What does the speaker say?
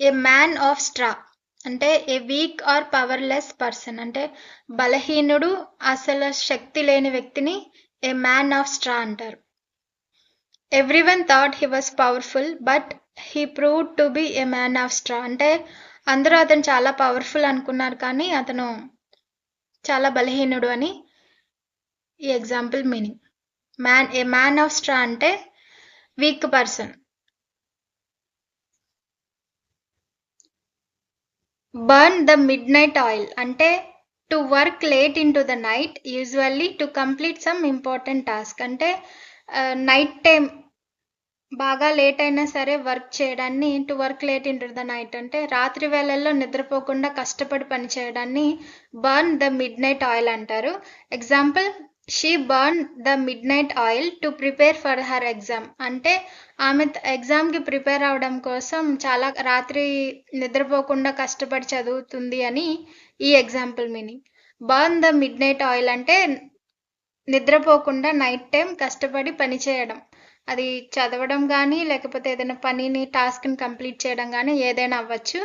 A man of straw అంటే ఏ week or powerless person అంటే బలహీనుడు, అసలు శక్తి లేని వ్యక్తిని ఏ మ్యాన్ ఆఫ్ స్ట్రా అంటారు. Everyone thought he was powerful but he proved to be A man of straw అంటే అందరూ అతను చాలా పవర్‌ఫుల్ అనుకున్నారు కానీ అతను చాలా బలహీనుడు అని ఈ example meaning. A man of straw అంటే weak person. Burn the midnight oil అంటే to work late into the night usually to complete some important task అంటే నైట్ టైం బాగా లేట్ అయినా సరే వర్క్ చేయడాన్ని to work late into the night అంటే రాత్రి వేళల్లో నిద్రపోకుండా కష్టపడి పని చేయడాన్ని బర్న్ ద మిడ్‌నైట్ ఆయిల్ అంటారు. Example she burn the midnight oil to prepare for her exam అంటే ఆమె ఎగ్జామ్‌కి ప్రిపేర్ అవ్వడం కోసం చాలా రాత్రి నిద్రపోకుండా కష్టపడి చదువుతుంది అని ఈ example meaning. Burn the midnight oil అంటే నిద్రపోకుండా నైట్ టైం కష్టపడి పని చేయడం. అది చదవడం గానీ, లేకపోతే ఏదైనా పనిని, టాస్క్‌ని కంప్లీట్ చేయడం గానీ ఏదైనా అవ్వచ్చు.